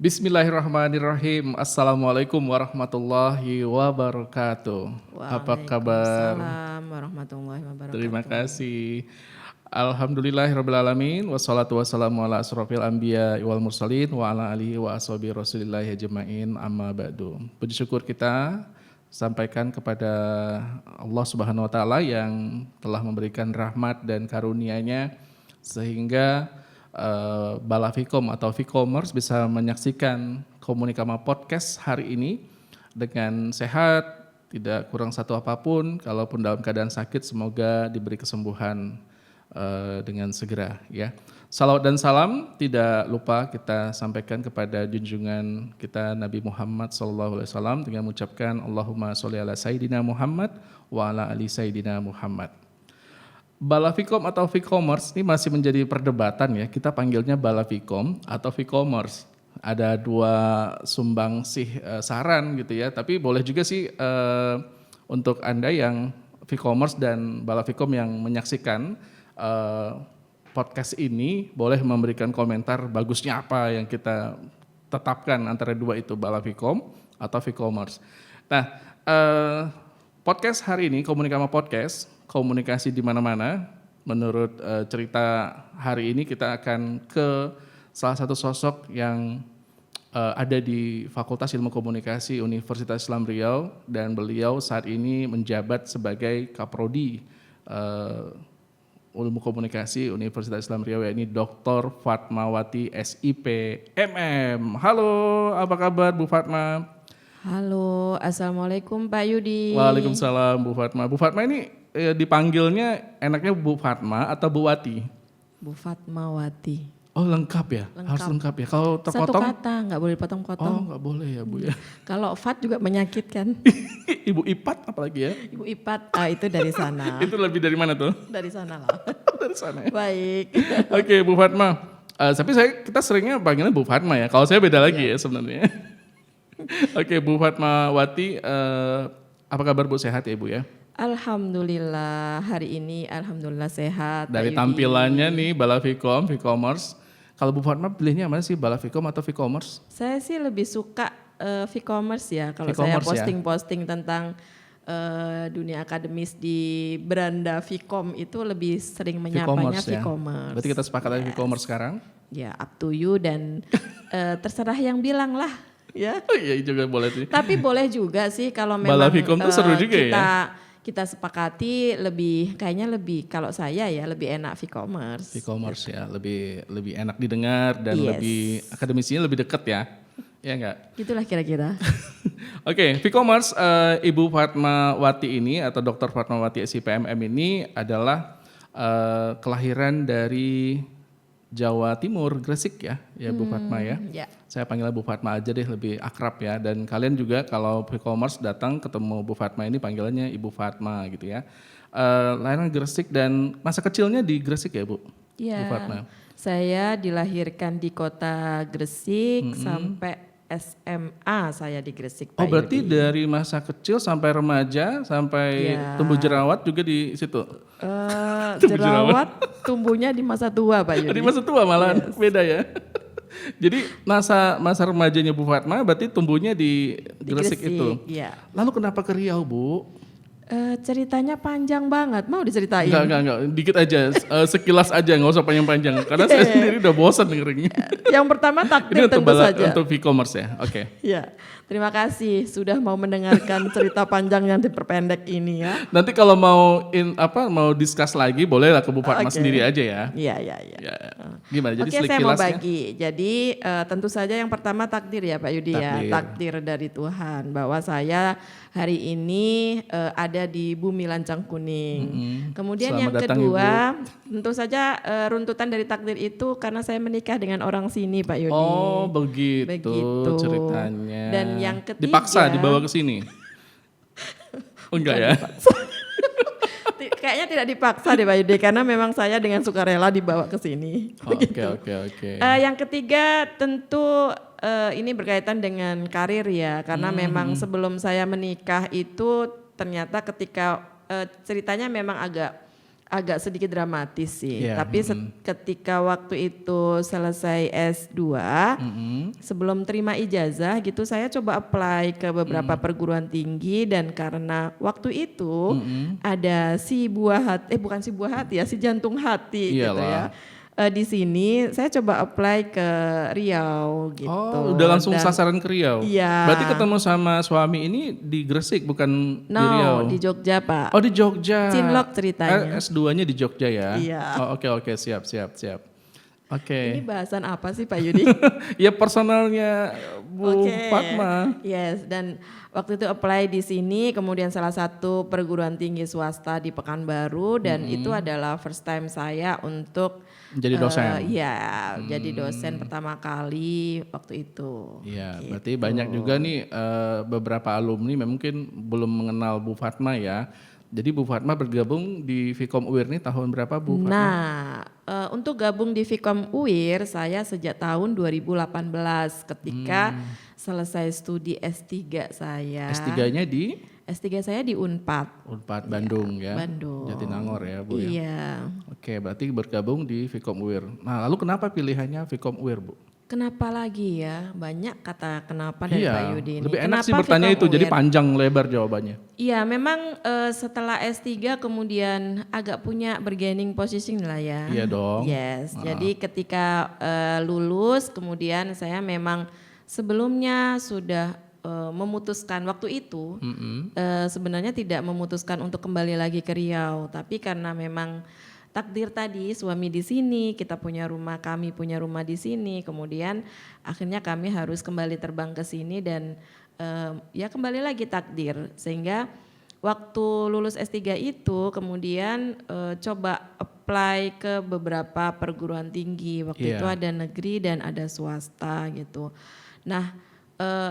Bismillahirrahmanirrahim. Assalamualaikum warahmatullahi wabarakatuh. Apa kabar? Waalaikumsalam warahmatullahi wabarakatuh. Terima kasih. Alhamdulillahirabbil alamin wassalatu wassalamu ala asrofil anbiya wal mursalin wa ala alihi wa ashabi rasulillahi ajmain amma ba'du. Puji syukur kita sampaikan kepada Allah Subhanahu wa taala yang telah memberikan rahmat dan karunia-Nya sehingga Balafikom atau Vkommerce bisa menyaksikan Komunikama Podcast hari ini dengan sehat, tidak kurang satu apapun. Kalaupun dalam keadaan sakit, semoga diberi kesembuhan dengan segera. Ya, salawat dan salam tidak lupa kita sampaikan kepada junjungan kita Nabi Muhammad SAW dengan mengucapkan Allahumma sholli ala Sayyidina Muhammad wa ala ali Sayyidina Muhammad. Balafikom atau Vkommerce ini masih menjadi perdebatan ya. Kita panggilnya Balafikom atau Vkommerce. Ada dua sumbangsih saran gitu ya. Tapi boleh juga sih untuk Anda yang Vkommerce dan Balafikom yang menyaksikan podcast ini boleh memberikan komentar bagusnya apa yang kita tetapkan antara dua itu, Balafikom atau Vkommerce. Nah, podcast hari ini Komunikama Podcast, komunikasi di mana-mana. Menurut cerita hari ini kita akan ke salah satu sosok yang ada di Fakultas Ilmu Komunikasi Universitas Islam Riau dan beliau saat ini menjabat sebagai Kaprodi Ilmu Komunikasi Universitas Islam Riau, yakni Dr. Fatmawati SIP MM. Halo, apa kabar Bu Fatma? Halo, Assalamualaikum Pak Yudi. Waalaikumsalam Bu Fatma. Bu Fatma ini dipanggilnya enaknya Bu Fatma atau Bu Wati? Bu Fatmawati. Oh lengkap ya? Lengkap. Harus lengkap ya? Kalau terpotong? Satu kata, nggak boleh potong-potong. Oh nggak boleh ya Bu ya? Kalau Fat juga menyakitkan. Ibu Ipat apalagi ya? Ibu Ipat, itu dari sana. Itu lebih dari mana tuh? Dari sana lah. Dari sana ya? Baik. Oke Bu Fatma. Tapi kita seringnya panggilnya Bu Fatma ya. Kalau saya beda lagi ya sebenarnya. Oke Bu Fatmawati, apa kabar Bu, sehat ya Bu ya? Alhamdulillah hari ini alhamdulillah sehat. Dari Pak Yudi. tampilannya nih Balafikom, Vkommerce. Kalau Bu Fatma pilihnya mana sih, Balafikom atau Vkommerce? Saya sih lebih suka Vkommerce ya. Kalau saya Vkommerce ya? posting-posting tentang dunia akademis di beranda Vkom itu lebih sering menyapanya Vkommerce ya? Vkommerce. Berarti kita sepakat lagi Vkommerce sekarang? Ya up to you dan terserah yang bilang lah ya. Oh iya juga boleh sih. Tapi boleh juga sih kalau memang Balafikom tuh seru juga kita sepakati kayaknya lebih kalau saya ya lebih enak Vkommerce. Vkommerce ya, lebih enak didengar dan lebih akademisinya lebih dekat ya. Ya enggak? Gitulah kira-kira. Oke, Vkommerce, Ibu Fatmawati ini atau Dr. Fatmawati SIPMM ini adalah kelahiran dari Jawa Timur, Gresik ya Bu Fatma ya. Ya. Saya panggilnya Bu Fatma aja deh, lebih akrab ya. Dan kalian juga kalau Vkommerce datang ketemu Bu Fatma ini panggilannya Ibu Fatma gitu ya. Lahiran Gresik dan masa kecilnya di Gresik ya Bu? Ya. Bu Fatma. Saya dilahirkan di kota Gresik sampai SMA saya di Gresik. Oh Pak berarti Yudi. dari masa kecil sampai remaja sampai tumbuh jerawat juga di situ? Jerawat tumbuhnya di masa tua Pak Yudi. Di masa tua malah beda ya. Jadi masa remajanya Bu Fatma berarti tumbuhnya di Gresik itu. Iya. Lalu kenapa ke Riau Bu? Ceritanya panjang banget, mau diceritain? Enggak, dikit aja, sekilas aja, nggak usah panjang-panjang. Karena saya sendiri udah bosan dengerinnya. Yang pertama takdir tentu saja. Untuk Vkommerce ya, oke. Ya, terima kasih sudah mau mendengarkan cerita panjang yang diperpendek ini ya. Nanti kalau mau discuss lagi, bolehlah ke Bu Fatma sendiri aja ya. Iya. Ya. Gimana? Jadi Oke, saya mau sekilasnya? bagi. Jadi tentu saja yang pertama takdir ya Pak Yudi ya, takdir dari Tuhan bahwa saya hari ini ada di bumi lancang kuning. Kemudian Selamat yang datang, kedua, tentu saja runtutan dari takdir itu karena saya menikah dengan orang sini Pak Yudi. Oh begitu ceritanya. Dan yang ketiga, dipaksa dibawa ke sini? Oh enggak ya? Kayaknya tidak dipaksa deh Pak Yudi karena memang saya dengan sukarela dibawa ke sini. Oke. Yang ketiga tentu ini berkaitan dengan karir ya karena memang sebelum saya menikah itu ternyata ketika ceritanya memang agak agak sedikit dramatis sih. Iya, Tapi ketika waktu itu selesai S2, sebelum terima ijazah gitu saya coba apply ke beberapa perguruan tinggi, dan karena waktu itu ada si buah hati, bukan si buah hati ya, si jantung hati gitu ya. Di sini saya coba apply ke Riau gitu. Oh, udah langsung sasaran ke Riau. Iya. Berarti ketemu sama suami ini di Gresik bukan di Riau. di Jogja Pak. Oh, di Jogja. Cinlok ceritanya. S2-nya di Jogja ya. Iya. Oh, oke, siap. Oke. Ini bahasan apa sih Pak Yudi? Ya personalnya Bu Fatma. Yes, dan waktu itu apply di sini, kemudian salah satu perguruan tinggi swasta di Pekanbaru, dan itu adalah first time saya untuk jadi dosen. Iya, jadi dosen pertama kali waktu itu. Iya, gitu. berarti banyak juga nih beberapa alumni mungkin belum mengenal Bu Fatma ya. Jadi Bu Fatma bergabung di Vkom UIR ini tahun berapa Bu Fatma? Nah, untuk gabung di Vkom UIR saya sejak tahun 2018 ketika selesai studi S3 saya. S3-nya di? S3 saya di Unpad. Unpad Bandung ya. Bandung. Jatinangor ya Bu ya. Iya. Oke, berarti bergabung di Vkom UIR. Nah, lalu kenapa pilihannya Vkom UIR Bu? Kenapa lagi ya? Banyak kata kenapa dari Pak Yudi ini. Lebih enak Kenapa sih bertanya Vkom itu, jadi UIR? panjang lebar jawabannya. Iya, memang setelah S3 kemudian agak punya bargaining position lah ya. Iya dong. Yes, jadi ketika lulus kemudian saya memang sebelumnya sudah memutuskan waktu itu sebenarnya tidak memutuskan untuk kembali lagi ke Riau, tapi karena memang takdir tadi suami di sini, kita punya rumah, kami punya rumah di sini, kemudian akhirnya kami harus kembali terbang ke sini dan ya kembali lagi takdir, sehingga waktu lulus S3 itu kemudian coba apply ke beberapa perguruan tinggi, waktu itu ada negeri dan ada swasta gitu. Nah,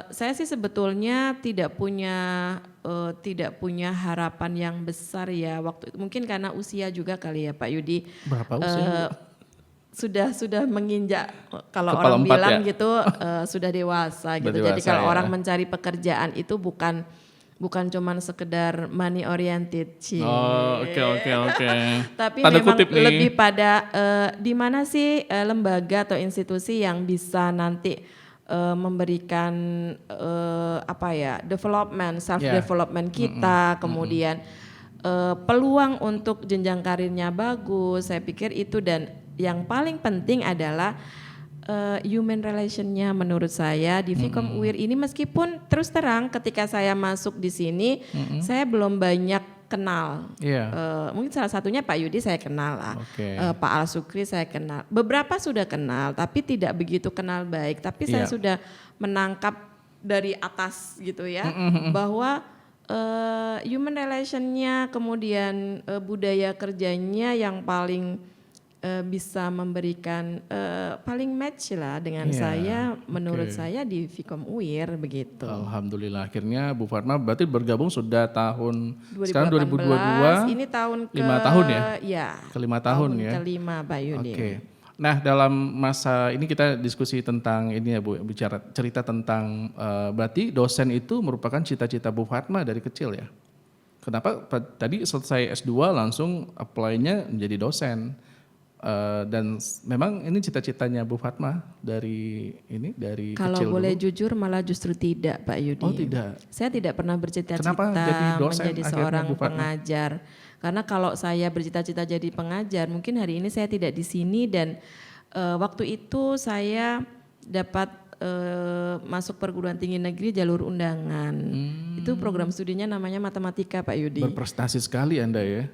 saya sih sebetulnya tidak punya harapan yang besar ya waktu itu, mungkin karena usia juga kali ya Pak Yudi. Berapa usia? Sudah menginjak, kalau Kepala orang 4 bilang ya? gitu sudah dewasa gitu. Sudah Jadi dewasa kalau ya. orang mencari pekerjaan itu bukan cuman sekedar money oriented sih. Oh, oke. Tapi Tanda memang kutip nih. lebih pada di mana sih lembaga atau institusi yang bisa nanti memberikan development, self development kita, kemudian peluang untuk jenjang karirnya bagus. Saya pikir itu, dan yang paling penting adalah human relationnya menurut saya di Vkom UIR ini, meskipun terus terang ketika saya masuk di sini saya belum banyak kenal. Mungkin salah satunya Pak Yudi saya kenal lah, Pak Al Sukri saya kenal, beberapa sudah kenal tapi tidak begitu kenal baik, tapi saya sudah menangkap dari atas gitu ya, bahwa human relationnya, kemudian budaya kerjanya yang paling bisa memberikan paling match lah dengan saya, menurut saya di Vkom UIR begitu. Alhamdulillah, akhirnya Bu Fatma berarti bergabung sudah sekarang 2018, ini tahun ke 5 tahun ya? Ya. Ke 5 tahun ya? Kelima Pak Yudi. Oke. Nah, dalam masa ini kita diskusi tentang ini ya Bu, bicara cerita tentang berarti dosen itu merupakan cita-cita Bu Fatma dari kecil ya? Kenapa tadi selesai S2 langsung apply-nya menjadi dosen? Dan memang ini cita-citanya Bu Fatma dari Kalau kecil boleh dulu? jujur malah justru tidak Pak Yudi. Oh tidak? Saya tidak pernah bercita-cita Kenapa jadi dosen menjadi akhirnya, seorang Bu Fatma? pengajar. Karena kalau saya bercita-cita jadi pengajar, mungkin hari ini saya tidak di sini, dan waktu itu saya dapat masuk perguruan tinggi negeri jalur undangan. Itu program studinya namanya matematika Pak Yudi. Berprestasi sekali Anda ya?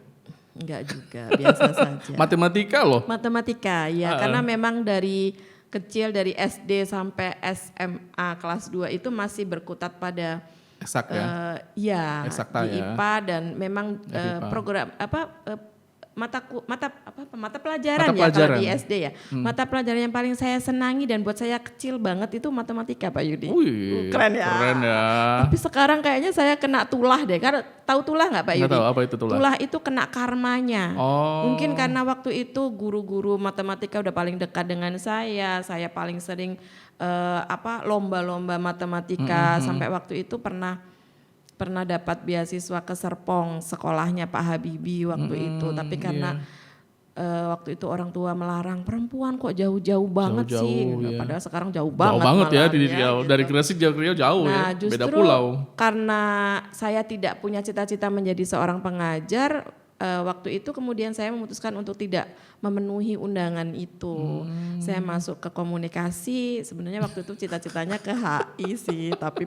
Enggak juga, biasa saja. Matematika loh? Matematika, ya, karena memang dari kecil, dari SD sampai SMA kelas 2 itu masih berkutat pada Eksak ya? Eksakta di ya? IPA, dan memang IPA. program mata pelajaran ya kalau di SD ya. Mata pelajaran yang paling saya senangi dan buat saya kecil banget itu matematika Pak Yudi. Wih, Keren ya. Keren ya. Tapi sekarang kayaknya saya kena tulah deh. Karena tahu tulah nggak Pak Yudi? Nggak tahu, apa itu tulah? Tulah itu kena karmanya. Oh. Mungkin karena waktu itu guru-guru matematika udah paling dekat dengan saya paling sering lomba-lomba matematika, sampai waktu itu pernah pernah dapat beasiswa ke Serpong, sekolahnya Pak Habibie waktu itu. Tapi karena waktu itu orang tua melarang, perempuan kok jauh-jauh banget sih. Jauh-jauh, ya. Padahal sekarang jauh Jauh banget banget ya malah di Riau. gitu. Dari Gresik jauh ke Riau jauh Nah, ya. Beda justru pulau. karena saya tidak punya cita-cita menjadi seorang pengajar, waktu itu kemudian saya memutuskan untuk tidak memenuhi undangan itu. Saya masuk ke komunikasi, sebenarnya waktu itu cita-citanya ke HI sih, tapi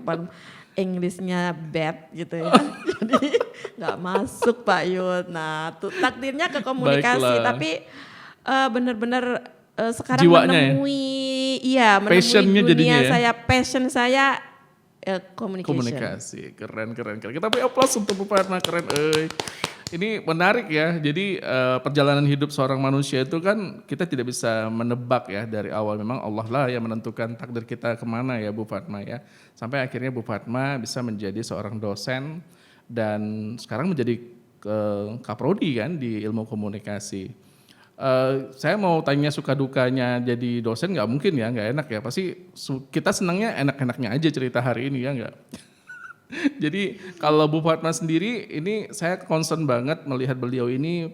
Englishnya bad gitu ya. Jadi nggak masuk Pak Yud. Nah, takdirnya ke komunikasi, Baiklah. tapi benar-benar sekarang Jiwanya menemui Passionnya dunia jadinya ya? saya, passion saya communication. Komunikasi, keren. Kita beri aplaus untuk Bu Fatma, keren. Ini menarik ya, jadi perjalanan hidup seorang manusia itu kan kita tidak bisa menebak ya dari awal. Memang Allah lah yang menentukan takdir kita kemana ya Bu Fatma ya. Sampai akhirnya Bu Fatma bisa menjadi seorang dosen dan sekarang menjadi kaprodi kan di ilmu komunikasi. Saya mau tanya suka dukanya jadi dosen nggak mungkin ya, nggak enak ya. Pasti kita senangnya enak-enaknya aja cerita hari ini ya nggak? Jadi kalau Bu Fatma sendiri ini saya concern banget melihat beliau ini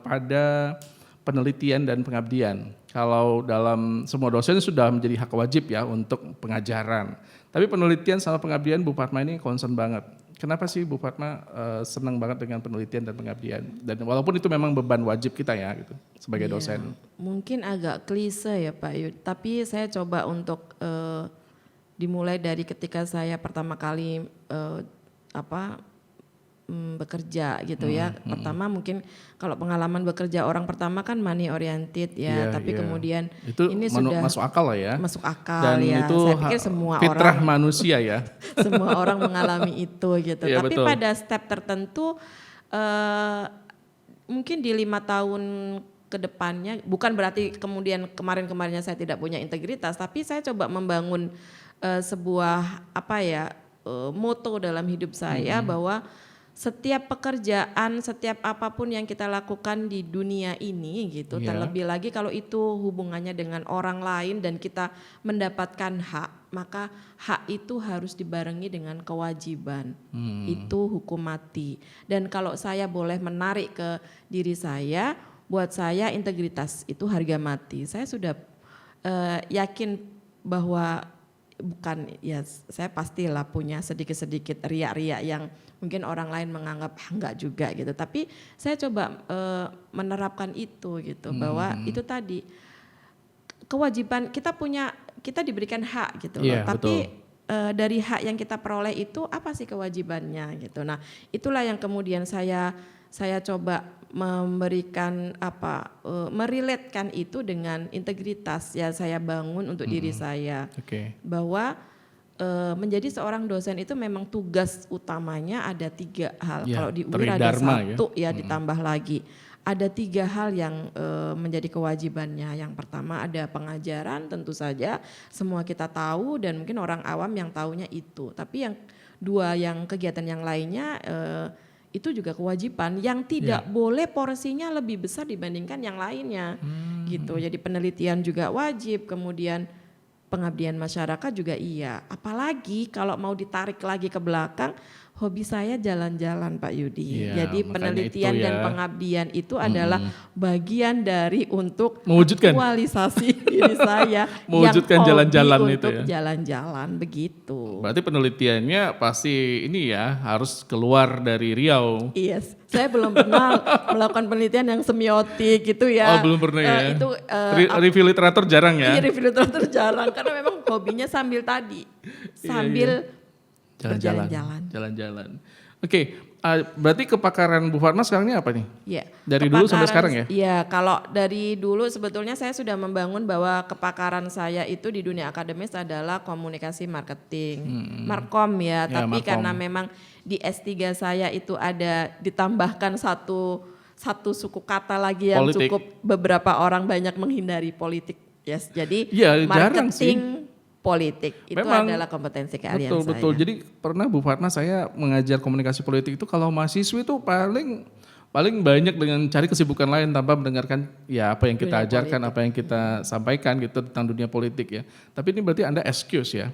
pada penelitian dan pengabdian. Kalau dalam semua dosen sudah menjadi hak wajib ya untuk pengajaran. Tapi penelitian sama pengabdian Bu Fatma ini concern banget. Kenapa sih Bu Fatma senang banget dengan penelitian dan pengabdian? Dan walaupun itu memang beban wajib kita ya gitu sebagai dosen. Mungkin agak klise ya Pak Yud, tapi saya coba untuk dimulai dari ketika saya pertama kali bekerja gitu ya. Pertama mungkin kalau pengalaman bekerja orang pertama kan money oriented ya, tapi kemudian itu ini sudah masuk akal lah ya. Masuk akal dan ya. itu Saya pikir semua fitrah orang manusia ya. semua orang mengalami itu gitu. Iya, Tapi betul. pada step tertentu mungkin di 5 tahun ke depannya, bukan berarti kemudian kemarin-kemarinnya saya tidak punya integritas, tapi saya coba membangun sebuah moto dalam hidup saya bahwa setiap pekerjaan, setiap apapun yang kita lakukan di dunia ini gitu, terlebih lagi kalau itu hubungannya dengan orang lain dan kita mendapatkan hak, maka hak itu harus dibarengi dengan kewajiban. Itu hukum mati. Dan kalau saya boleh menarik ke diri saya, buat saya integritas itu harga mati. Saya sudah yakin bahwa bukan ya, saya pastilah punya sedikit-sedikit riak-riak yang mungkin orang lain menganggap enggak juga gitu. Tapi saya coba menerapkan itu gitu, bahwa itu tadi kewajiban kita diberikan hak gitu loh. Tapi dari hak yang kita peroleh itu apa sih kewajibannya gitu. Nah, itulah yang kemudian saya coba memberikan meriletkan itu dengan integritas ya saya bangun untuk diri saya. Bahwa menjadi seorang dosen itu memang tugas utamanya ada 3 hal. Kalau di UIR ada 1 ya ditambah lagi. Ada 3 hal yang menjadi kewajibannya. Yang pertama ada pengajaran, tentu saja semua kita tahu dan mungkin orang awam yang taunya itu. Tapi yang 2 yang kegiatan yang lainnya itu juga kewajiban yang tidak boleh porsinya lebih besar dibandingkan yang lainnya gitu. Jadi penelitian juga wajib, kemudian pengabdian masyarakat juga iya. Apalagi kalau mau ditarik lagi ke belakang, hobi saya jalan-jalan Pak Yudi. Jadi penelitian dan pengabdian itu adalah bagian dari untuk aktualisasi diri saya. Mewujudkan jalan-jalan itu untuk jalan-jalan begitu. Berarti penelitiannya pasti ini ya harus keluar dari Riau. Yes, saya belum pernah melakukan penelitian yang semiotik gitu ya. Oh belum pernah ya. Itu review literatur jarang ya. Iya, review literatur jarang karena memang hobinya sambil jalan-jalan. Oke, berarti kepakaran Bu Fatma sekarang ini apa nih? Iya. Dari dulu sampai sekarang ya? Iya, kalau dari dulu sebetulnya saya sudah membangun bahwa kepakaran saya itu di dunia akademis adalah komunikasi marketing, markom ya. Tapi markom. karena memang di S3 saya itu ada ditambahkan satu suku kata lagi yang politik. Cukup beberapa orang banyak menghindari politik. Yes, jadi marketing politik itu memang, adalah kompetensi keahlian saya. Betul. Jadi pernah Bu Fatma saya mengajar komunikasi politik itu kalau mahasiswa itu paling banyak dengan cari kesibukan lain tanpa mendengarkan ya apa yang kita ajarkan, apa yang kita sampaikan gitu tentang dunia politik ya. Tapi ini berarti Anda excuse ya.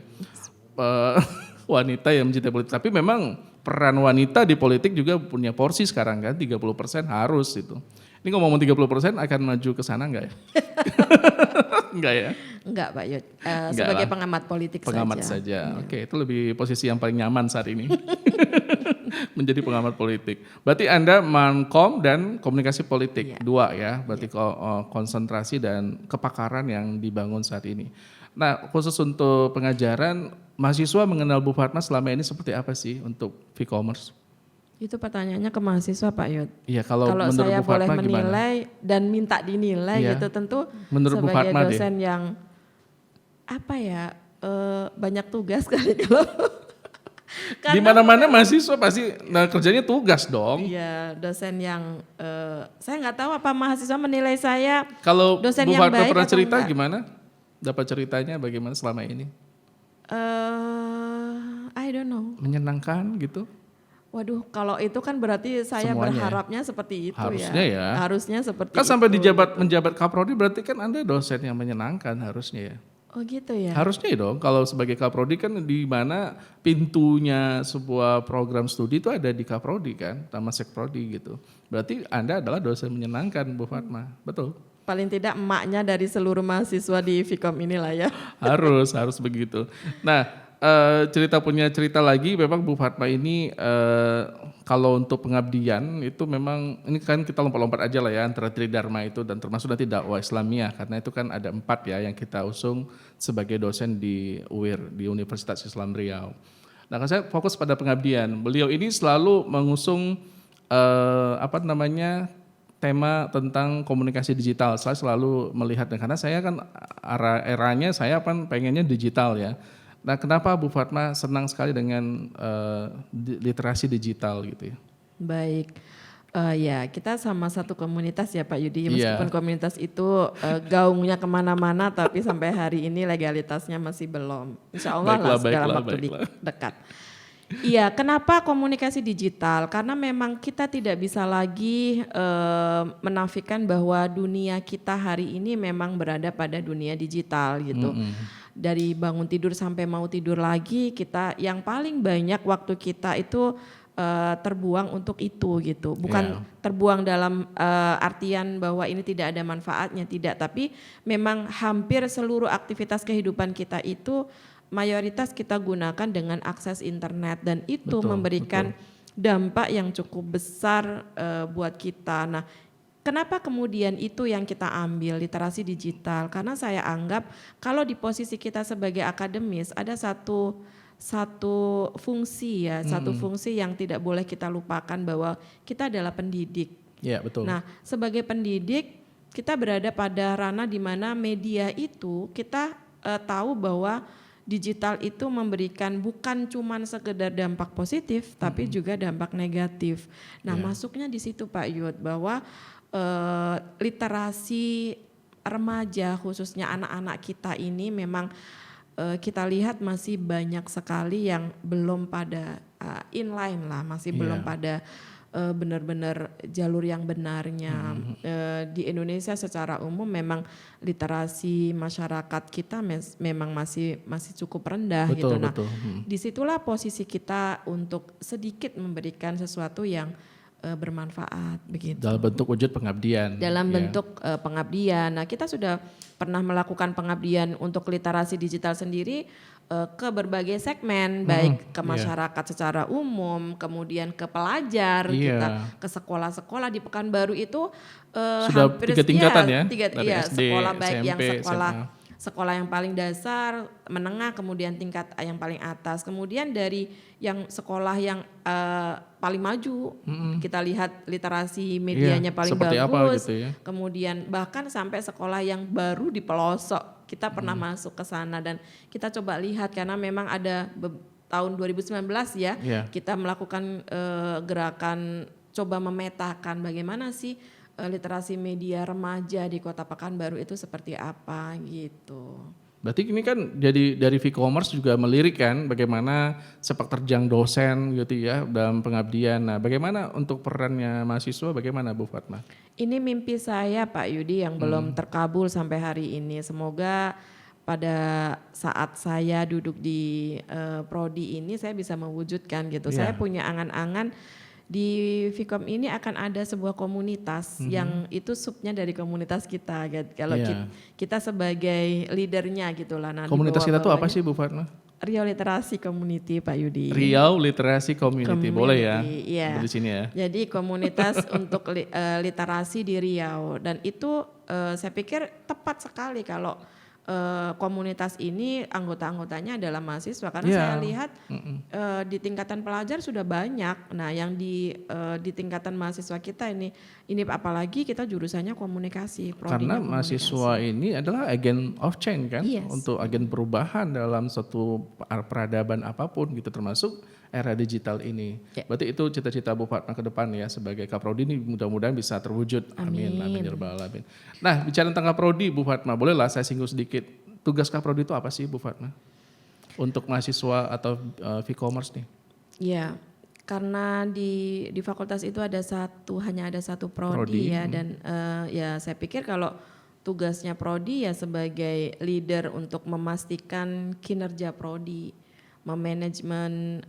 Wanita yang mencintai politik, tapi memang peran wanita di politik juga punya porsi sekarang kan, 30% harus itu. Ini ngomong 30% akan maju ke sana enggak ya? Enggak ya? Enggak Pak Yud, Enggak sebagai lah. pengamat politik Pengamat saja. saja. Oke, itu lebih posisi yang paling nyaman saat ini. Menjadi pengamat politik. Berarti Anda mankom dan komunikasi politik, dua ya. Berarti konsentrasi dan kepakaran yang dibangun saat ini. Nah, khusus untuk pengajaran, mahasiswa mengenal Bu Fatma selama ini seperti apa sih untuk V-commerce? Itu pertanyaannya ke mahasiswa Pak Yud. Iya, kalau menurut saya Bu boleh Fatma gimana? menilai dan minta dinilai Iya. gitu, tentu Menurut Bu sebagai Fatma deh. dosen yang apa ya, banyak tugas kali kalau Di mana-mana mahasiswa pasti kerjanya tugas dong. iya, dosen yang saya nggak tahu apa mahasiswa menilai saya Kalau dosen Bu yang Fatma baik pernah atau cerita enggak. gimana? Dapat ceritanya bagaimana selama ini? I don't know. Menyenangkan gitu? Waduh, kalau itu kan berarti saya Semuanya ya? berharapnya seperti itu Harusnya ya. Harusnya seperti Kan sampai itu. menjabat Kaprodi berarti kan Anda dosen yang menyenangkan harusnya ya. Oh gitu ya. Harusnya ya dong, kalau sebagai Kaprodi kan di mana pintunya sebuah program studi itu ada di Kaprodi kan, Taman Sekprodi gitu. Berarti Anda adalah dosen menyenangkan Bu Fatma, betul? Paling tidak emaknya dari seluruh mahasiswa di Vkom inilah ya. harus begitu. Nah, punya cerita lagi, memang Bu Fatma ini kalau untuk pengabdian itu memang ini kan kita lompat-lompat aja lah ya antara Tridharma itu dan termasuk nanti dakwah Islamiyah karena itu kan ada 4 ya yang kita usung sebagai dosen di UIR di Universitas Islam Riau. Nah, kan saya fokus pada pengabdian. Beliau ini selalu mengusung tema tentang komunikasi digital. Saya selalu melihatnya karena saya kan eranya saya kan pengennya digital ya. Nah, kenapa Bu Fatma senang sekali dengan literasi digital gitu ya? Baik, ya kita sama satu komunitas ya Pak Yudi, Iya. meskipun komunitas itu gaungnya kemana-mana tapi sampai hari ini legalitasnya masih belum. Insya Allah lah dalam waktu dekat. Iya, kenapa komunikasi digital? Karena memang kita tidak bisa lagi menafikan bahwa dunia kita hari ini memang berada pada dunia digital gitu. Dari bangun tidur sampai mau tidur lagi, kita yang paling banyak waktu kita itu terbuang untuk itu gitu. Bukan terbuang dalam artian bahwa ini tidak ada manfaatnya, tidak. Tapi memang hampir seluruh aktivitas kehidupan kita itu mayoritas kita gunakan dengan akses internet dan itu memberikan dampak yang cukup besar buat kita. Nah, kenapa kemudian itu yang kita ambil literasi digital? Karena saya anggap kalau di posisi kita sebagai akademis ada satu fungsi ya, satu fungsi yang tidak boleh kita lupakan bahwa kita adalah pendidik. Iya, betul. Nah, sebagai pendidik kita berada pada ranah di mana media itu kita tahu bahwa digital itu memberikan bukan cuman sekedar dampak positif tapi juga dampak negatif. Nah, masuknya di situ Pak Yud bahwa literasi remaja khususnya anak-anak kita ini memang kita lihat masih banyak sekali yang belum pada inline lah, masih belum pada benar-benar jalur yang benarnya. Di Indonesia secara umum memang literasi masyarakat kita memang masih cukup rendah gitu. Nah, disitulah posisi kita untuk sedikit memberikan sesuatu yang bermanfaat begitu. Dalam bentuk wujud pengabdian. Dalam bentuk pengabdian. Nah, kita sudah pernah melakukan pengabdian untuk literasi digital sendiri ke berbagai segmen, baik ke masyarakat secara umum, kemudian ke pelajar, kita ke sekolah-sekolah di Pekanbaru itu sudah hampir 3 tingkatan ya, dari SD, sekolah baik SMP, yang sekolah yang paling dasar, menengah, kemudian tingkat yang paling atas. Kemudian dari yang sekolah yang paling maju, kita lihat literasi medianya paling bagus. Gitu ya. Kemudian bahkan sampai sekolah yang baru di pelosok, kita pernah masuk ke sana dan kita coba lihat karena memang ada tahun 2019 ya, kita melakukan gerakan coba memetakan bagaimana sih literasi media remaja di Kota Pekanbaru itu seperti apa gitu. Berarti ini kan jadi dari V-commerce juga melirik kan bagaimana sepak terjang dosen gitu ya dalam pengabdian. Nah, bagaimana untuk perannya mahasiswa bagaimana Bu Fatma? Ini mimpi saya Pak Yudi yang belum terkabul sampai hari ini. Semoga pada saat saya duduk di prodi ini saya bisa mewujudkan gitu. Saya punya angan-angan di Vkom ini akan ada sebuah komunitas yang itu subnya dari komunitas kita. Kalau kita sebagai leadernya gitulah. Nah, Komunitas kita tuh apa sih Bu Fatma? Riau Literasi Community Pak Yudi. Riau Literasi Community. Boleh ya? Iya. Di sini ya. Jadi komunitas untuk literasi di Riau dan itu saya pikir tepat sekali kalau komunitas ini anggota-anggotanya adalah mahasiswa karena saya lihat di tingkatan pelajar sudah banyak. Nah, yang di tingkatan mahasiswa kita ini apalagi kita jurusannya komunikasi. Karena mahasiswa ini adalah agent of change kan, untuk agen perubahan dalam suatu peradaban apapun gitu, termasuk era digital ini. Berarti itu cita-cita Bu Fatma ke depan ya sebagai Kaprodi ini mudah-mudahan bisa terwujud. Amin. Amin ya rabbal alamin. Nah, bicara tentang Kaprodi Bu Fatma, bolehlah saya singgung sedikit. Tugas Kaprodi itu apa sih Bu Fatma? Untuk mahasiswa atau V-commerce nih? Iya. Karena di fakultas itu hanya ada satu prodi ya dan ya saya pikir kalau tugasnya prodi ya sebagai leader untuk memastikan kinerja prodi, memanajemen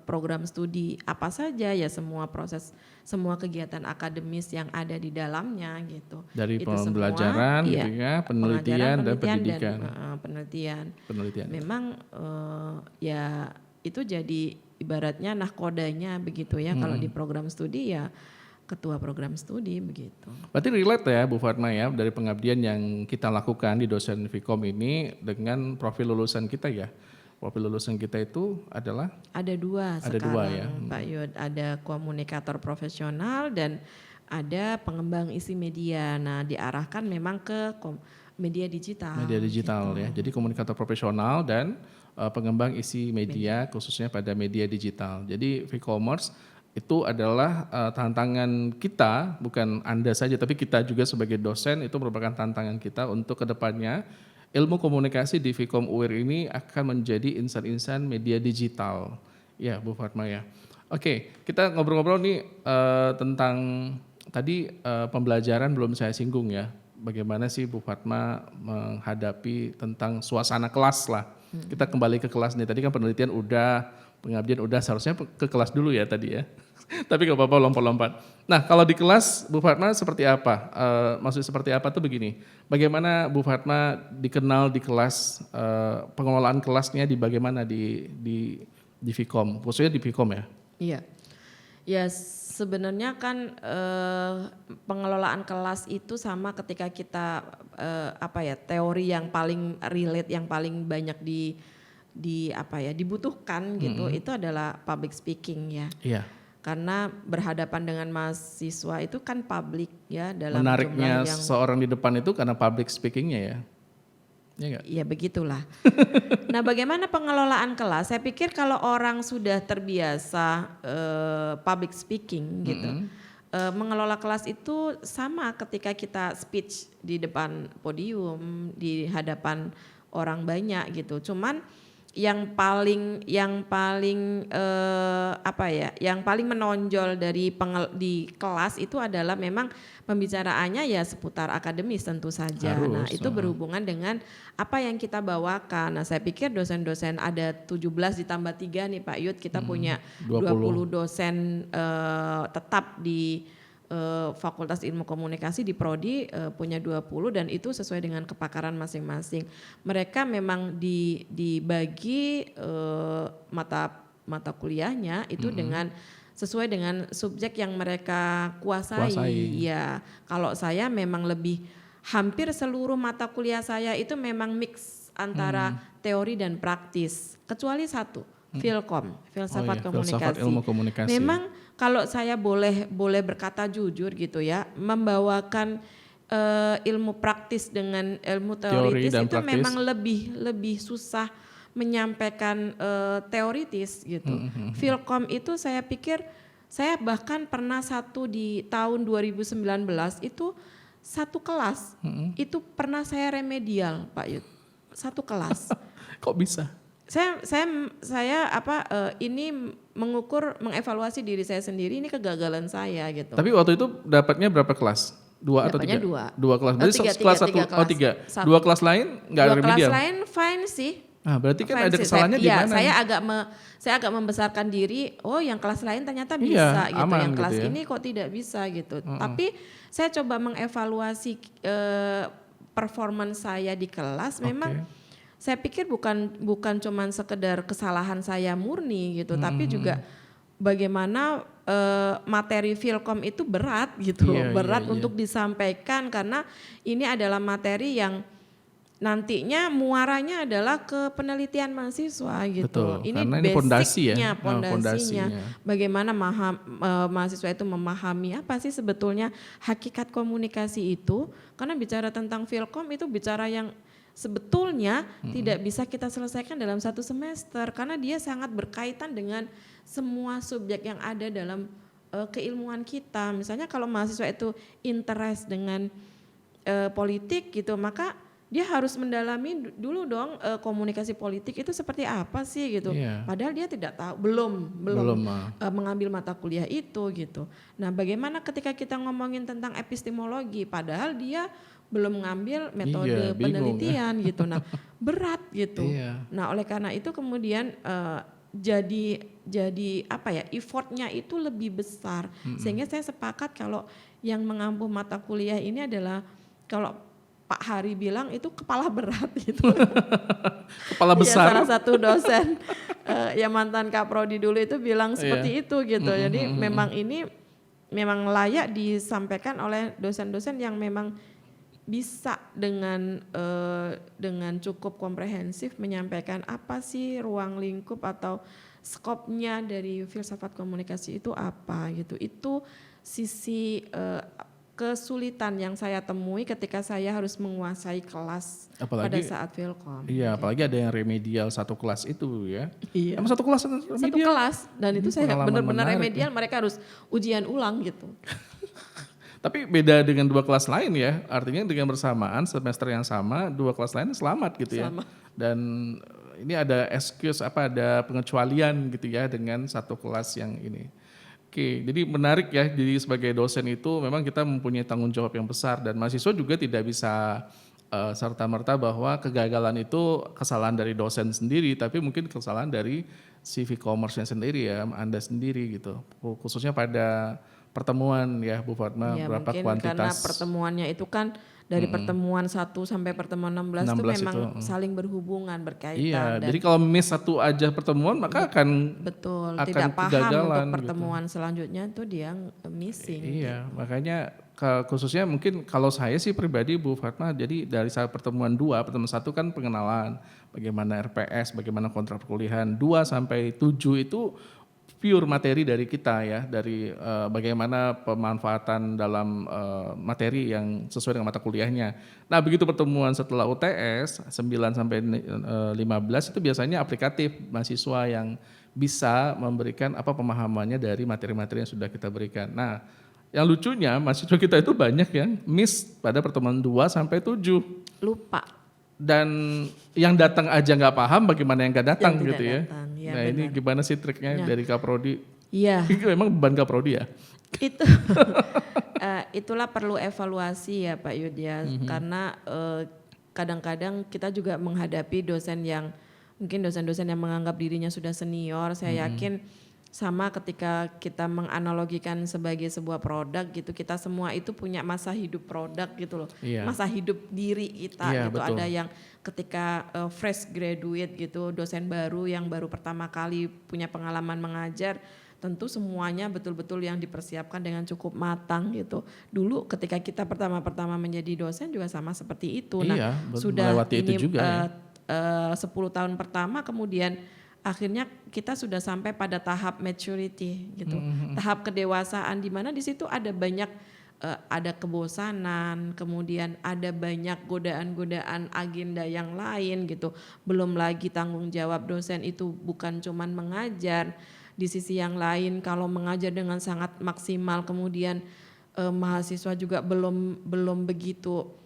program studi apa saja ya semua kegiatan akademis yang ada di dalamnya gitu. Dari itu pembelajaran semua, gitu ya, penelitian dan pendidikan. Penelitian. Memang ya itu jadi ibaratnya nahkodanya begitu ya kalau di program studi ya ketua program studi begitu. Berarti relate ya Bu Fatma ya dari pengabdian yang kita lakukan di dosen Vkom ini dengan profil lulusan kita ya. Profil lulusan kita itu adalah? Ada dua sekarang Pak Yud, ada komunikator profesional dan ada pengembang isi media. Nah diarahkan memang ke media digital. Media digital gitu. Ya, jadi komunikator profesional dan pengembang isi media khususnya pada media digital. Jadi V-commerce itu adalah tantangan kita, bukan Anda saja tapi kita juga sebagai dosen itu merupakan tantangan kita untuk kedepannya ilmu komunikasi di Vkom UIR ini akan menjadi insan-insan media digital. Ya Bu Fatma ya. Oke, kita ngobrol-ngobrol nih tentang tadi pembelajaran belum saya singgung ya. Bagaimana sih Bu Fatma menghadapi tentang suasana kelas lah. Kita kembali ke kelas nih, tadi kan penelitian udah, pengabdian udah, seharusnya ke kelas dulu ya tadi ya. Tapi gak apa-apa lompat-lompat. Nah kalau di kelas Bu Fatma seperti apa? Maksudnya seperti apa tuh begini, bagaimana Bu Fatma dikenal di kelas, pengelolaan kelasnya di bagaimana di Vkom, khususnya di Vkom ya? Iya, ya sebenarnya kan pengelolaan kelas itu sama ketika kita teori yang paling relate, yang paling banyak dibutuhkan gitu, itu adalah public speaking ya. Iya. Karena berhadapan dengan mahasiswa itu kan public ya dalam menariknya jumlah yang seorang di depan itu karena public speakingnya ya. Ya begitulah. Nah bagaimana pengelolaan kelas? Saya pikir kalau orang sudah terbiasa public speaking gitu, mengelola kelas itu sama ketika kita speech di depan podium, di hadapan orang banyak gitu. Cuman yang paling menonjol di kelas itu adalah memang pembicaraannya ya seputar akademis tentu saja. Nah, itu berhubungan dengan apa yang kita bawakan. Nah, saya pikir dosen-dosen ada 17 ditambah 3 nih Pak Yud, kita punya 20 dosen tetap di Fakultas Ilmu Komunikasi di Prodi punya 20 dan itu sesuai dengan kepakaran masing-masing. Mereka memang dibagi mata kuliahnya itu dengan sesuai dengan subjek yang mereka kuasai. Ya, kalau saya memang hampir seluruh mata kuliah saya itu memang mix antara teori dan praktis, kecuali satu, Filkom, filsafat komunikasi. Filsafat ilmu komunikasi. Memang kalau saya boleh berkata jujur gitu ya, membawakan ilmu praktis dengan ilmu teoritis itu praktis. Memang lebih susah menyampaikan teoritis gitu. Filkom itu saya pikir, saya bahkan pernah di tahun 2019 itu satu kelas, itu pernah saya remedial Pak Yud, satu kelas. Kok bisa? Saya ini mengevaluasi diri saya sendiri, ini kegagalan saya gitu. Tapi waktu itu dapatnya berapa kelas? 2 atau Dapatnya 3? dua. 2 kelas. Oh, Berarti tiga, kelas tiga, 1, tiga oh kelas. 3. Satu. 2 kelas lain nggak ada Dua kelas remedial? lain fine sih. Nah berarti kan Fine ada sih. kesalahannya di Iya, mana? saya agak membesarkan diri. Oh, yang kelas lain ternyata Iya, bisa gitu. aman Yang gitu kelas ya. ini kok tidak bisa gitu. Tapi saya coba mengevaluasi performance saya di kelas. Memang Oke. saya pikir bukan cuman sekedar kesalahan saya murni gitu, tapi juga bagaimana materi Filkom itu berat gitu, Iya, berat iya. untuk disampaikan karena ini adalah materi yang nantinya muaranya adalah ke penelitian mahasiswa gitu. Betul, Ini karena ini pondasi ya. basicnya, Oh, pondasinya. Bagaimana mahasiswa itu memahami apa sih sebetulnya hakikat komunikasi itu. Karena bicara tentang Filkom itu bicara yang sebetulnya tidak bisa kita selesaikan dalam satu semester. Karena dia sangat berkaitan dengan semua subjek yang ada dalam keilmuan kita. Misalnya kalau mahasiswa itu interest dengan politik gitu, maka dia harus mendalami dulu dong komunikasi politik itu seperti apa sih gitu. Iya. Padahal dia tidak tahu, belum mengambil mata kuliah itu gitu. Nah, bagaimana ketika kita ngomongin tentang epistemologi, padahal dia belum mengambil metode Iya, bingung penelitian gitu. Nah, berat gitu. Iya. Nah, oleh karena itu kemudian jadi apa ya, effortnya itu lebih besar. Sehingga saya sepakat kalau yang mengampu mata kuliah ini adalah kalau Pak Hari bilang itu kepala berat gitu. Kepala besar. Ya, salah satu dosen yang mantan Kaprodi dulu itu bilang seperti itu gitu. Jadi memang ini memang layak disampaikan oleh dosen-dosen yang memang bisa dengan cukup komprehensif menyampaikan apa sih ruang lingkup atau skopnya dari filsafat komunikasi itu apa gitu. Itu sisi kesulitan yang saya temui ketika saya harus menguasai kelas pada saat Filkom. Iya, apalagi ada yang remedial satu kelas itu ya. Iya. Emang satu kelas remedial? Satu kelas dan itu saya pengalaman benar-benar menarik remedial, mereka harus ujian ulang gitu. Tapi beda dengan 2 kelas lain ya, artinya dengan bersamaan semester yang sama 2 kelas lain selamat gitu ya. Selamat. Dan ini ada excuse ada pengecualian gitu ya dengan satu kelas yang ini. Oke, jadi menarik ya. Jadi sebagai dosen itu memang kita mempunyai tanggung jawab yang besar dan mahasiswa juga tidak bisa serta-merta bahwa kegagalan itu kesalahan dari dosen sendiri, tapi mungkin kesalahan dari CV commerce-nya sendiri ya, Anda sendiri gitu. Khususnya pada pertemuan ya Bu Fatma, Ya, berapa mungkin kuantitas. karena pertemuannya itu kan dari pertemuan 1 sampai pertemuan 16 itu 16 memang itu, saling berhubungan, berkaitan. Iya, Dan jadi kalau miss satu aja pertemuan maka akan betul, akan tidak paham kegagalan untuk gitu. pertemuan selanjutnya itu dia missing. Iya, makanya khususnya mungkin kalau saya sih pribadi Bu Fatma, jadi dari saat pertemuan 2, pertemuan 1 kan pengenalan bagaimana RPS, bagaimana kontrak perkuliahan, 2 sampai 7 itu pure materi dari kita ya, dari bagaimana pemanfaatan dalam materi yang sesuai dengan mata kuliahnya. Nah begitu pertemuan setelah UTS 9 sampai 15 itu biasanya aplikatif, mahasiswa yang bisa memberikan apa pemahamannya dari materi-materi yang sudah kita berikan. Nah yang lucunya mahasiswa kita itu banyak yang miss pada pertemuan 2 sampai 7. Lupa. Dan yang datang aja nggak paham, bagaimana yang nggak datang Yang gitu tidak ya. datang, ya, Nah ini benar. gimana sih triknya dari Kaprodi? Iya. Memang beban Kaprodi ya? Itu itulah perlu evaluasi ya Pak Yudya, karena kadang-kadang kita juga menghadapi dosen yang mungkin dosen-dosen yang menganggap dirinya sudah senior. Saya yakin sama ketika kita menganalogikan sebagai sebuah produk gitu, kita semua itu punya masa hidup produk gitu loh. Iya. Masa hidup diri kita Iya, gitu. betul. Ada yang ketika fresh graduate gitu, dosen baru yang baru pertama kali punya pengalaman mengajar, tentu semuanya betul-betul yang dipersiapkan dengan cukup matang gitu. Dulu ketika kita pertama-pertama menjadi dosen juga sama seperti itu. Iya, Sudah melewati itu ini juga ya. 10 tahun pertama kemudian akhirnya kita sudah sampai pada tahap maturity gitu. Tahap kedewasaan di mana di situ ada banyak ada kebosanan, kemudian ada banyak godaan-godaan agenda yang lain gitu. Belum lagi tanggung jawab dosen itu bukan cuman mengajar. Di sisi yang lain kalau mengajar dengan sangat maksimal kemudian mahasiswa juga belum begitu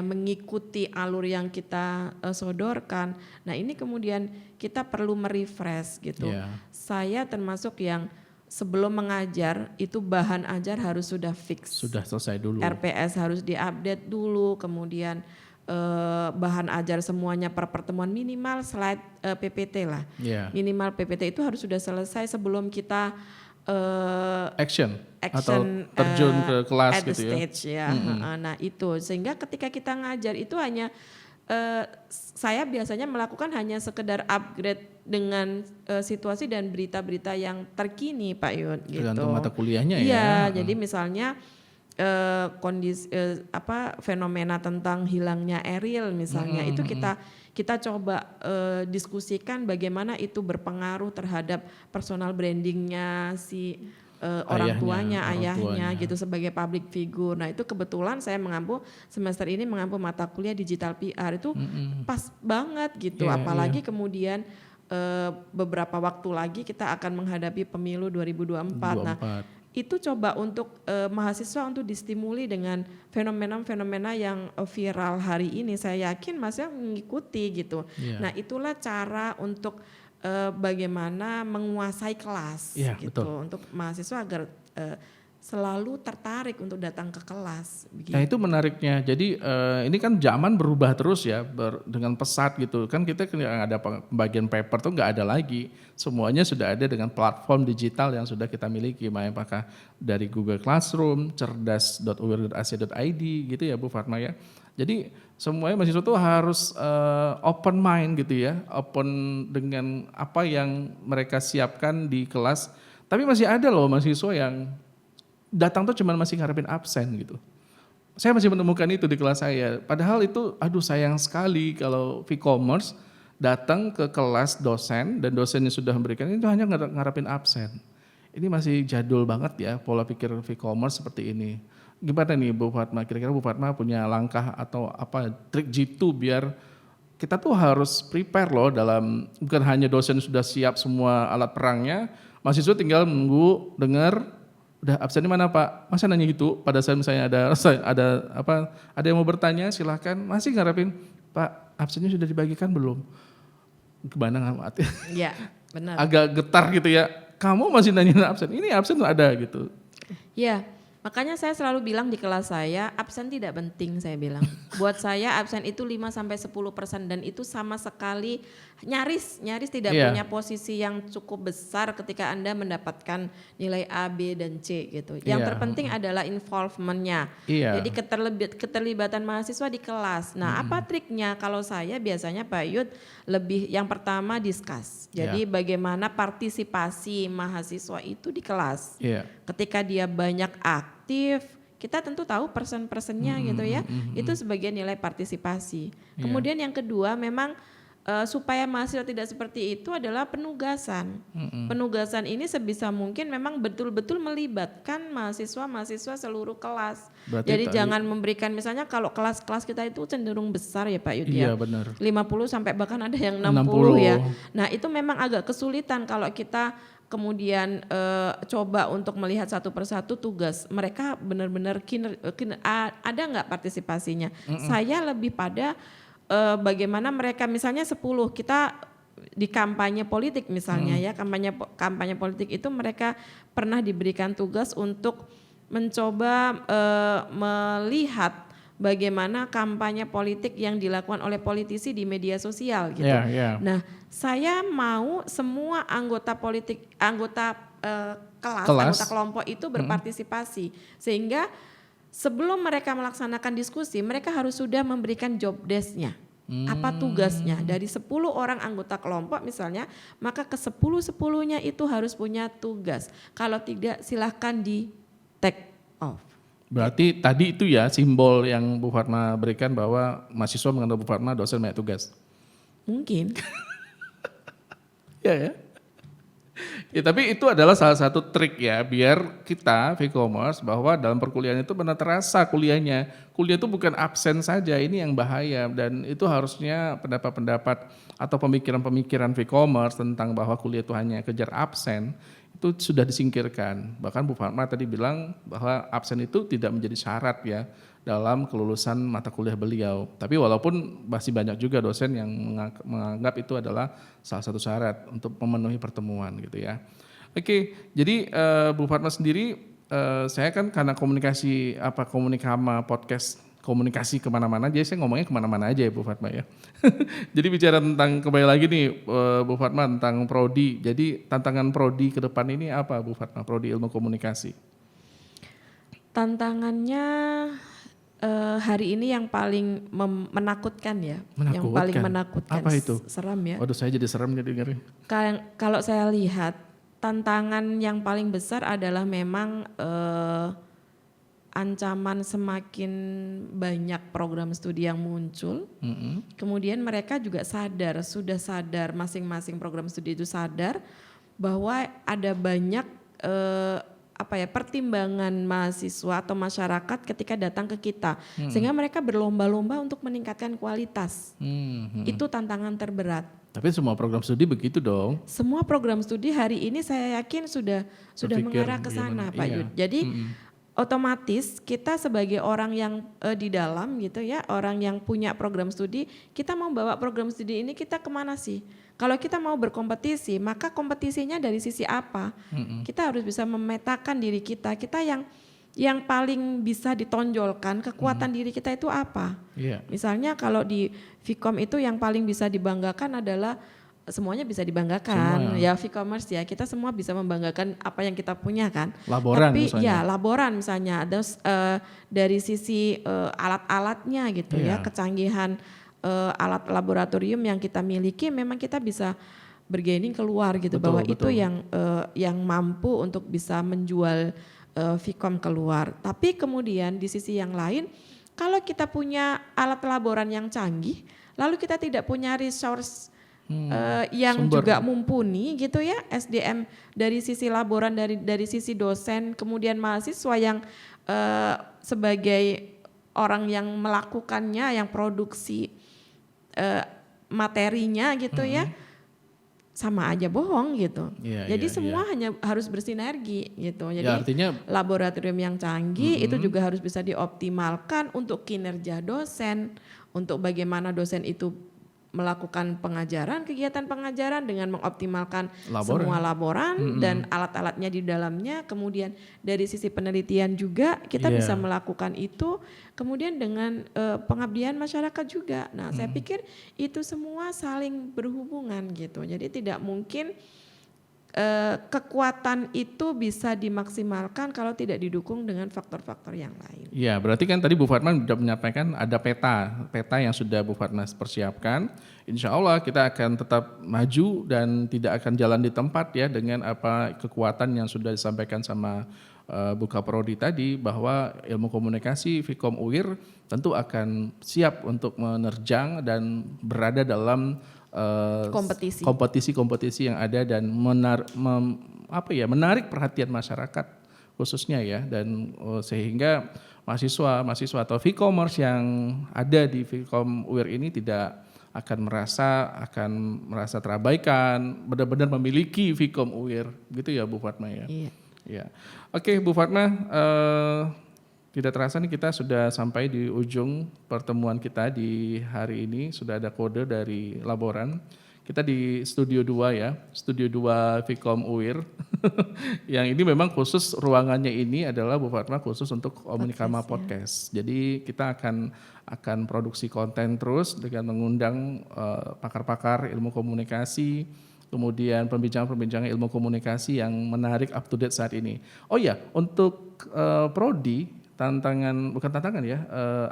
mengikuti alur yang kita sodorkan. Nah, ini kemudian kita perlu merefresh gitu. Iya. Saya termasuk yang sebelum mengajar itu bahan ajar harus sudah fix. Sudah selesai dulu. RPS harus diupdate dulu, kemudian bahan ajar semuanya per pertemuan minimal slide PPT lah. Yeah. Minimal PPT itu harus sudah selesai sebelum kita Action atau terjun ke kelas at the gitu ya. stage ya. Nah itu sehingga ketika kita ngajar itu hanya saya biasanya melakukan hanya sekedar upgrade dengan situasi dan berita-berita yang terkini Pak Yud gitu. Tergantung mata kuliahnya ya. Iya, jadi misalnya kondisi fenomena tentang hilangnya Eril misalnya itu kita coba diskusikan bagaimana itu berpengaruh terhadap personal brandingnya si orang tuanya, ayahnya gitu sebagai public figure. Nah itu kebetulan saya semester ini mengampu mata kuliah digital PR itu pas banget gitu. Apalagi kemudian beberapa waktu lagi kita akan menghadapi pemilu 2024. Nah itu coba untuk mahasiswa untuk distimuli dengan fenomena-fenomena yang viral hari ini. Saya yakin Masnya mengikuti gitu. Nah itulah cara untuk bagaimana menguasai kelas gitu betul. Untuk mahasiswa agar selalu tertarik untuk datang ke kelas. Begitu. Nah itu menariknya. Jadi ini kan zaman berubah terus ya dengan pesat gitu. Kan kita ada pembagian paper tuh nggak ada lagi. Semuanya sudah ada dengan platform digital yang sudah kita miliki. Apakah dari Google Classroom, cerdas.uir.ac.id gitu ya Bu Fatma ya. Jadi semuanya mahasiswa tuh harus open mind gitu ya. Open dengan apa yang mereka siapkan di kelas. Tapi masih ada loh mahasiswa yang datang tuh cuma masih ngarepin absen gitu. Saya masih menemukan itu di kelas saya. Padahal itu sayang sekali kalau V-commerce datang ke kelas dosen dan dosennya sudah memberikan itu hanya ngarepin absen. Ini masih jadul banget ya pola pikir V-commerce seperti ini. Gimana nih Bu Fatma? Kira-kira Bu Fatma punya langkah atau trik jitu biar kita tuh harus prepare loh dalam bukan hanya dosen sudah siap semua alat perangnya, mahasiswa tinggal menunggu dengar udah absennya mana Pak? Masa nanya gitu pada saat misalnya ada yang mau bertanya silahkan. Masih ngarepin Pak absennya sudah dibagikan belum? Gimana nggak? Iya benar. Agak getar gitu ya. Kamu masih nanya absen? Ini absen tuh ada gitu. Iya. Makanya saya selalu bilang di kelas saya, absen tidak penting saya bilang. Buat saya absen itu 5-10% dan itu sama sekali nyaris tidak punya posisi yang cukup besar ketika Anda mendapatkan nilai A, B, dan C gitu. Yang terpenting adalah involvementnya. Jadi keterlibatan mahasiswa di kelas. Nah apa triknya? Kalau saya biasanya Pak Yud lebih yang pertama discuss. Jadi bagaimana partisipasi mahasiswa itu di kelas. Ketika dia banyak aktif, kita tentu tahu persen-persennya gitu ya. Itu sebagai nilai partisipasi. Kemudian yang kedua memang supaya mahasiswa tidak seperti itu adalah penugasan. Penugasan ini sebisa mungkin memang betul-betul melibatkan mahasiswa-mahasiswa seluruh kelas. Berarti jadi jangan memberikan misalnya kalau kelas-kelas kita itu cenderung besar ya Pak Yud ya. Iya benar. 50 sampai bahkan ada yang 60 ya. Nah itu memang agak kesulitan kalau kita kemudian coba untuk melihat satu persatu tugas mereka benar-benar ada nggak partisipasinya. Saya lebih pada bagaimana mereka misalnya 10 kita di kampanye politik misalnya ya kampanye politik itu mereka pernah diberikan tugas untuk mencoba melihat bagaimana kampanye politik yang dilakukan oleh politisi di media sosial gitu. Nah, saya mau semua anggota politik, anggota kelas, anggota kelompok itu berpartisipasi sehingga sebelum mereka melaksanakan diskusi, mereka harus sudah memberikan job desk-nya. Apa tugasnya? Dari 10 orang anggota kelompok misalnya, maka ke 10-10-nya itu harus punya tugas. Kalau tidak silahkan di take off. Berarti tadi itu ya simbol yang Bu Fatma berikan bahwa mahasiswa menganggap Bu Fatma dosen banyak tugas. Mungkin. Ya. Ya tapi itu adalah salah satu trik ya biar kita V-commerce bahwa dalam perkuliahan itu benar terasa kuliahnya. Kuliah itu bukan absen saja, ini yang bahaya dan itu harusnya pendapat-pendapat atau pemikiran-pemikiran V-commerce tentang bahwa kuliah itu hanya kejar absen itu sudah disingkirkan. Bahkan Bu Fatma tadi bilang bahwa absen itu tidak menjadi syarat ya dalam kelulusan mata kuliah beliau. Tapi walaupun masih banyak juga dosen yang menganggap itu adalah salah satu syarat untuk memenuhi pertemuan gitu ya. Oke, jadi Bu Fatma sendiri, saya kan karena komunikama podcast komunikasi kemana-mana, jadi saya ngomongnya kemana-mana aja ya Bu Fatma ya. Jadi bicara tentang kembali lagi nih Bu Fatma tentang prodi. Jadi tantangan prodi ke depan ini apa Bu Fatma? Prodi ilmu komunikasi. Tantangannya hari ini yang paling menakutkan ya, yang paling menakutkan. Apa itu? Seram ya. Waduh, saya jadi serem jadi dengerin. Kalau saya lihat tantangan yang paling besar adalah memang ancaman semakin banyak program studi yang muncul. Kemudian mereka juga sudah sadar masing-masing program studi itu sadar bahwa ada banyak pertimbangan mahasiswa atau masyarakat ketika datang ke kita, sehingga mereka berlomba-lomba untuk meningkatkan kualitas. Itu tantangan terberat. Tapi semua program studi begitu dong. Semua program studi hari ini saya yakin sudah mengarah ke sana, Pak Yud. Jadi otomatis kita sebagai orang yang di dalam gitu ya, orang yang punya program studi, kita mau bawa program studi ini kita kemana sih? Kalau kita mau berkompetisi, maka kompetisinya dari sisi apa? Kita harus bisa memetakan diri kita yang paling bisa ditonjolkan, kekuatan diri kita itu apa? Misalnya kalau di Vkom itu yang paling bisa dibanggakan adalah semuanya bisa dibanggakan, ya Vcommerce ya, kita semua bisa membanggakan apa yang kita punya kan. Laboran tapi misalnya. Ya laboran misalnya, ada dari sisi alat-alatnya gitu ya, kecanggihan alat laboratorium yang kita miliki, memang kita bisa bergaining keluar gitu, bahwa itu yang mampu untuk bisa menjual Vkom keluar. Tapi kemudian di sisi yang lain, kalau kita punya alat laboran yang canggih, lalu kita tidak punya resource yang sumber juga mumpuni gitu ya, SDM dari sisi laboran, dari sisi dosen, kemudian mahasiswa yang sebagai orang yang melakukannya, yang produksi materinya gitu ya, sama aja bohong gitu. Jadi semua hanya harus bersinergi gitu. Jadi artinya laboratorium yang canggih itu juga harus bisa dioptimalkan untuk kinerja dosen, untuk bagaimana dosen itu melakukan kegiatan pengajaran dengan mengoptimalkan semua laboran dan alat-alatnya di dalamnya. Kemudian dari sisi penelitian juga kita bisa melakukan itu. Kemudian dengan pengabdian masyarakat juga. Nah, saya pikir itu semua saling berhubungan gitu. Jadi tidak mungkin kekuatan itu bisa dimaksimalkan kalau tidak didukung dengan faktor-faktor yang lain. Iya, berarti kan tadi Bu Fatma sudah menyampaikan ada peta yang sudah Bu Fatma persiapkan. Insya Allah kita akan tetap maju dan tidak akan jalan di tempat ya, dengan apa kekuatan yang sudah disampaikan sama Bu Kaprodi tadi, bahwa ilmu komunikasi Vkom UIR tentu akan siap untuk menerjang dan berada dalam kompetisi-kompetisi yang ada dan menarik perhatian masyarakat khususnya ya, dan sehingga mahasiswa atau Vcommerce yang ada di Vkom UIR ini tidak akan merasa terabaikan, benar-benar memiliki Vkom UIR gitu ya Bu Fatma ya. Iya. Oke Bu Fatma, tidak terasa nih kita sudah sampai di ujung pertemuan kita di hari ini. Sudah ada kode dari laboran. Kita di Studio 2 ya, Studio 2 Vkom UIR. Yang ini memang khusus ruangannya ini adalah Bu Fatma khusus untuk Komunikama Podcast. Jadi kita akan produksi konten terus dengan mengundang pakar-pakar ilmu komunikasi, kemudian perbincangan-perbincangan ilmu komunikasi yang menarik up to date saat ini. Oh ya, untuk prodi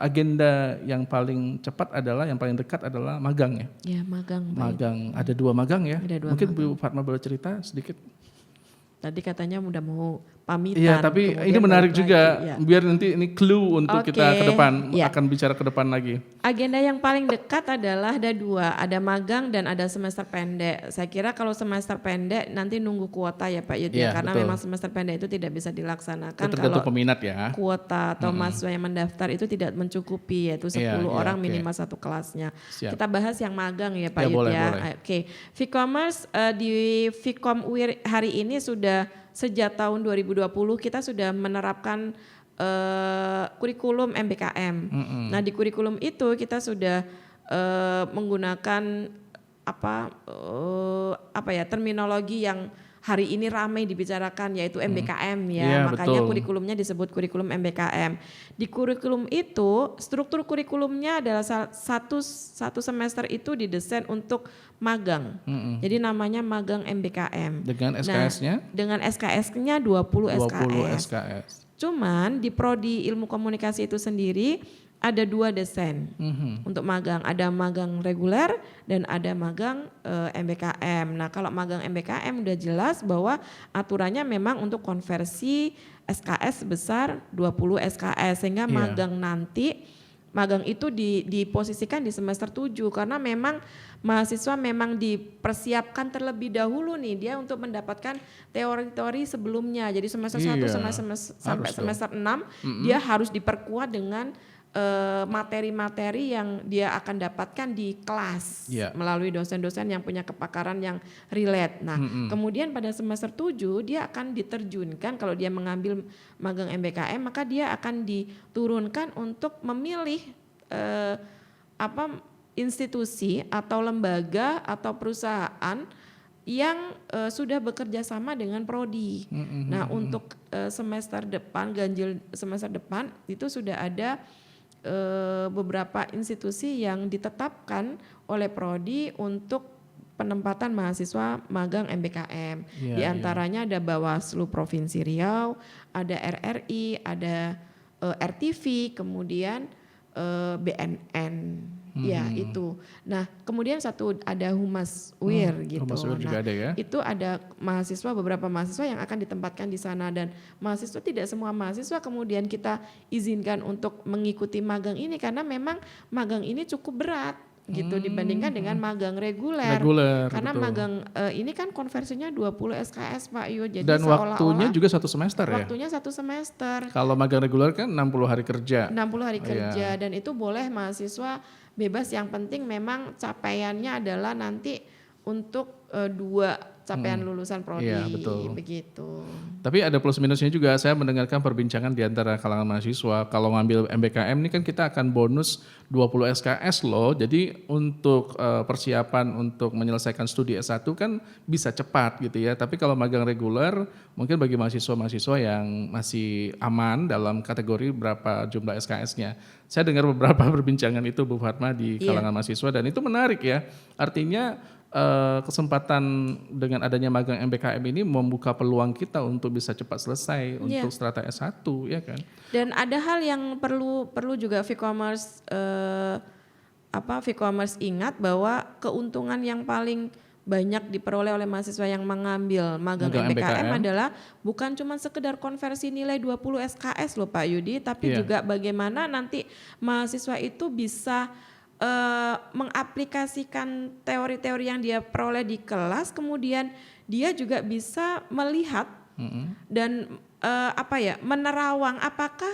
agenda yang paling cepat adalah, yang paling dekat adalah magang ya. Ya, magang. Magang, ada 2 magang ya. Mungkin Bu Fatma boleh cerita sedikit. Tadi katanya udah mau pamitan. Iya, tapi ini menarik juga, biar nanti ini clue untuk kita ke depan, akan bicara ke depan lagi. Agenda yang paling dekat adalah ada 2, ada magang dan ada semester pendek. Saya kira kalau semester pendek nanti nunggu kuota ya Pak Yud ya, karena memang semester pendek itu tidak bisa dilaksanakan tergantung kalau peminat ya. Kuota atau mahasiswa yang mendaftar itu tidak mencukupi, yaitu 10 orang minimal satu kelasnya. Kita bahas yang magang ya Pak Yud ya. Oke. Vcommerce di Vkom UIR hari ini sudah sejak tahun 2020 kita sudah menerapkan kurikulum MBKM. Nah di kurikulum itu kita sudah menggunakan terminologi yang hari ini ramai dibicarakan yaitu MBKM ya. Iya, Makanya betul. kurikulumnya disebut kurikulum MBKM. Di kurikulum itu struktur kurikulumnya adalah satu semester itu didesain untuk magang. Jadi namanya magang MBKM. Dengan Nah, SKS-nya dengan SKS-nya 20 20 SKS. SKS. Cuman di prodi ilmu komunikasi itu sendiri ada 2 desain untuk magang. Ada magang reguler dan ada magang MBKM. Nah kalau magang MBKM udah jelas bahwa aturannya memang untuk konversi SKS sebesar 20 SKS. Sehingga magang itu diposisikan di semester 7 karena memang mahasiswa memang dipersiapkan terlebih dahulu nih dia untuk mendapatkan teori-teori sebelumnya. Jadi semester 1 sampai semester 6 dia harus diperkuat dengan materi-materi yang dia akan dapatkan di kelas melalui dosen-dosen yang punya kepakaran yang relate. Nah, kemudian pada semester 7 dia akan diterjunkan kalau dia mengambil magang MBKM maka dia akan diturunkan untuk memilih institusi atau lembaga atau perusahaan yang sudah bekerja sama dengan prodi. Nah, untuk semester depan ganjil semester depan itu sudah ada beberapa institusi yang ditetapkan oleh prodi untuk penempatan mahasiswa magang MBKM. Di antaranya ada Bawaslu Provinsi Riau, ada RRI, ada RTV, kemudian BNN. Ya itu. Nah kemudian satu ada Humas UIR gitu. Humas UIR juga ada ya? Itu ada beberapa mahasiswa yang akan ditempatkan di sana dan mahasiswa tidak semua mahasiswa kemudian kita izinkan untuk mengikuti magang ini karena memang magang ini cukup berat gitu dibandingkan dengan magang reguler. Karena betul. magang ini kan konversinya 20 SKS Pak Yu. Jadi dan waktunya juga 1 semester ya? Waktunya 1 semester. Kalau magang reguler kan 60 hari kerja. 60 hari kerja dan itu boleh mahasiswa bebas, yang penting memang capaiannya adalah nanti untuk 2 capaian lulusan prodi. Iya, betul. Begitu. Tapi ada plus minusnya juga, saya mendengarkan perbincangan di antara kalangan mahasiswa, kalau ngambil MBKM ini kan kita akan bonus 20 SKS loh, jadi untuk persiapan untuk menyelesaikan studi S1 kan bisa cepat gitu ya, tapi kalau magang reguler mungkin bagi mahasiswa-mahasiswa yang masih aman dalam kategori berapa jumlah SKS-nya. Saya dengar beberapa perbincangan itu Bu Fatma di kalangan mahasiswa dan itu menarik ya, artinya kesempatan dengan adanya magang MBKM ini membuka peluang kita untuk bisa cepat selesai untuk strata S1 ya kan. Dan ada hal yang perlu juga Vcommerce Vcommerce ingat bahwa keuntungan yang paling banyak diperoleh oleh mahasiswa yang mengambil magang MBKM adalah bukan cuma sekedar konversi nilai 20 SKS loh Pak Yudi, tapi juga bagaimana nanti mahasiswa itu bisa mengaplikasikan teori-teori yang dia peroleh di kelas, kemudian dia juga bisa melihat dan menerawang apakah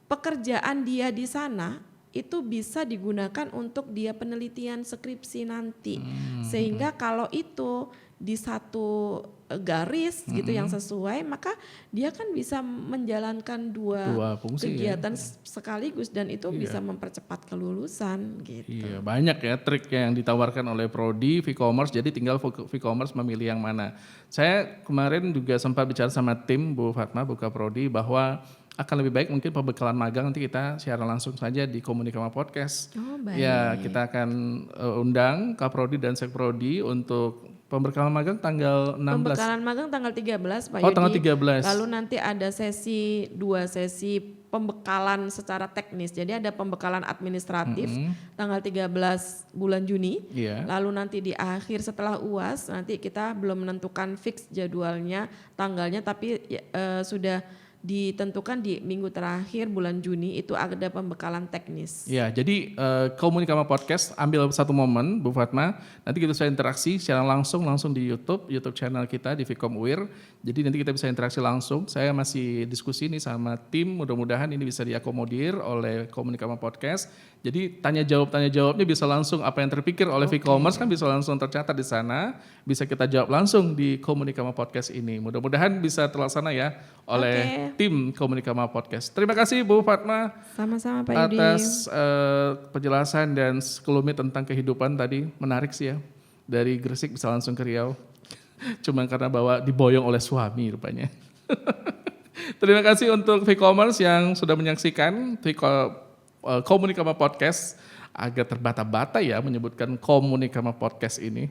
pekerjaan dia di sana itu bisa digunakan untuk dia penelitian skripsi nanti. Sehingga kalau itu di satu garis gitu yang sesuai, maka dia kan bisa menjalankan dua fungsi kegiatan sekaligus dan itu bisa mempercepat kelulusan gitu. Iya, banyak ya trik yang ditawarkan oleh prodi Vcommerce, jadi tinggal Vcommerce memilih yang mana. Saya kemarin juga sempat bicara sama tim Bu Fatma Buka Prodi bahwa akan lebih baik mungkin pembekalan magang nanti kita siaran langsung saja di Komunikama Podcast. Oh, baik. Ya, kita akan undang Kaprodi dan Sekprodi untuk pembekalan magang tanggal 16. Pembekalan magang tanggal 13 Pak Yudi. Oh, tanggal 13. Lalu nanti ada dua sesi pembekalan secara teknis. Jadi ada pembekalan administratif tanggal 13 bulan Juni. Lalu nanti di akhir setelah UAS nanti kita belum menentukan fix jadwalnya, tanggalnya, tapi sudah ditentukan di minggu terakhir bulan Juni itu ada pembekalan teknis. Ya, jadi Komunikama Podcast ambil satu momen Bu Fatma, nanti kita bisa interaksi secara langsung di YouTube channel kita di Vcom UIR. Jadi nanti kita bisa interaksi langsung. Saya masih diskusi nih sama tim, mudah-mudahan ini bisa diakomodir oleh Komunikama Podcast. Jadi tanya jawabnya bisa langsung, apa yang terpikir oleh Vcommerce kan bisa langsung tercatat di sana, bisa kita jawab langsung di Komunikama Podcast ini. Mudah-mudahan bisa terlaksana ya oleh tim Komunikama Podcast. Terima kasih Bu Fatma. Sama-sama Pak Yudi. Atas penjelasan dan sekelumit tentang kehidupan tadi, menarik sih ya. Dari Gresik bisa langsung ke Riau. Cuma karena diboyong oleh suami rupanya. Terima kasih untuk V-Commerce yang sudah menyaksikan Komunikama Podcast. Agak terbata-bata ya menyebutkan Komunikama Podcast ini.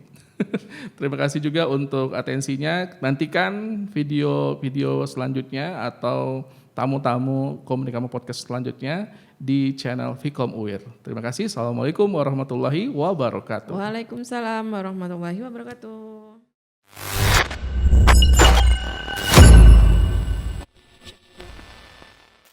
Terima kasih juga untuk atensinya. Nantikan video-video selanjutnya atau tamu-tamu Komunikama Podcast selanjutnya di channel Vkom UIR. Terima kasih. Assalamualaikum warahmatullahi wabarakatuh. Waalaikumsalam warahmatullahi wabarakatuh.